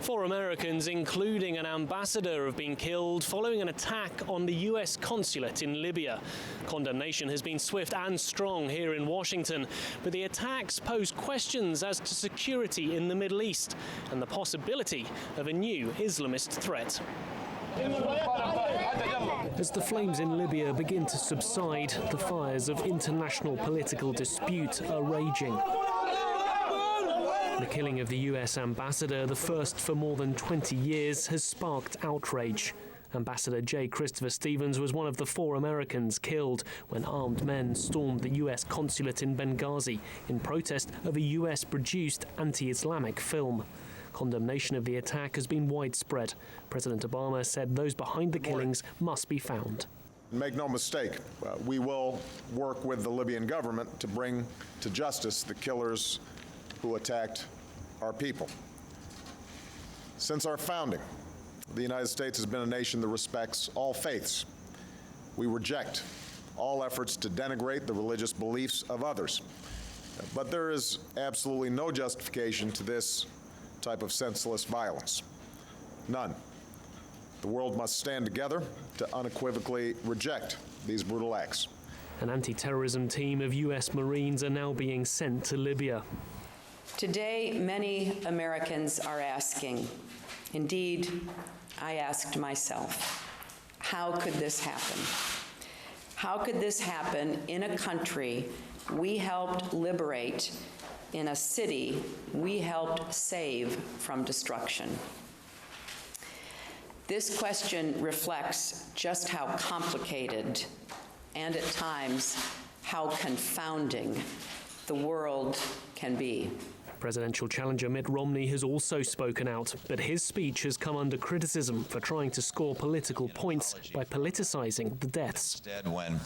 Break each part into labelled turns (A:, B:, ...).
A: 4 Americans, including an ambassador, have been killed following an attack on the US consulate in Libya. Condemnation has been swift and strong here in Washington, but the attacks pose questions as to security in the Middle East and the possibility of a new Islamist threat. As the flames in Libya begin to subside, the fires of international political dispute are raging. The killing of the US ambassador, the first for more than 20 years, has sparked outrage. Ambassador J. Christopher Stevens was one of the 4 Americans killed when armed men stormed the US consulate in Benghazi in protest of a US-produced anti-Islamic film. Condemnation of the attack has been widespread. President Obama said those behind the killings must be found.
B: Make no mistake, we will work with the Libyan government to bring to justice the killers who attacked our people. Since our founding, the United States has been a nation that respects all faiths. We reject all efforts to denigrate the religious beliefs of others. But there is absolutely no justification to this type of senseless violence. None. The world must stand together to unequivocally reject these brutal acts.
A: An anti-terrorism team of US Marines are now being sent to Libya.
C: Today, many Americans are asking, indeed, I asked myself, how could this happen? How could this happen in a country we helped liberate, in a city we helped save from destruction? This question reflects just how complicated and at times how confounding the world can be.
A: Presidential challenger Mitt Romney has also spoken out, but his speech has come under criticism for trying to score political points by politicizing the deaths.
D: Instead, when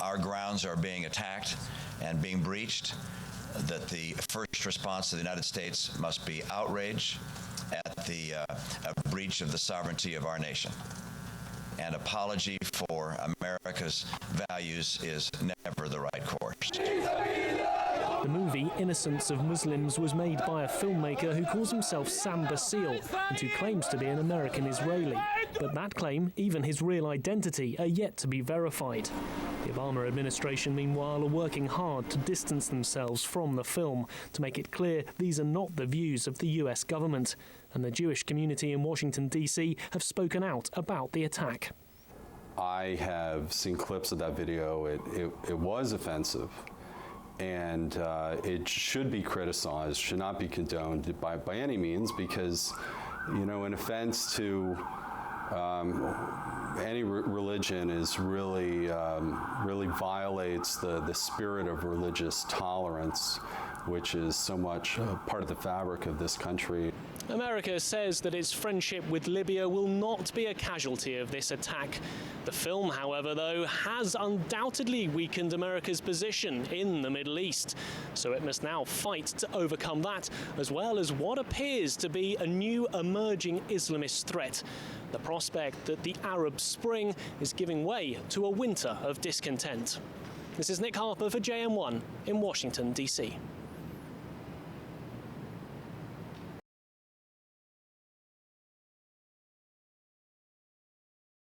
D: our grounds are being attacked and being breached, that the first response of the United States must be outrage at the breach of the sovereignty of our nation. An apology for America's values is never the right course.
A: The movie Innocence of Muslims was made by a filmmaker who calls himself Sam Bacile and who claims to be an American Israeli. But that claim, even his real identity, are yet to be verified. The Obama administration, meanwhile, are working hard to distance themselves from the film to make it clear these are not the views of the US government. And the Jewish community in Washington, D.C. have spoken out about the attack.
E: I have seen clips of that video. It was offensive. And it should be criticized, should not be condoned by any means, because, you know, an offense to any religion is really violates the spirit of religious tolerance, which is so much part of the fabric of this country.
A: America says that its friendship with Libya will not be a casualty of this attack. The film, however, though, has undoubtedly weakened America's position in the Middle East. So it must now fight to overcome that, as well as what appears to be a new emerging Islamist threat. The prospect that the Arab Spring is giving way to a winter of discontent. This is Nick Harper for JM1 in Washington, D.C.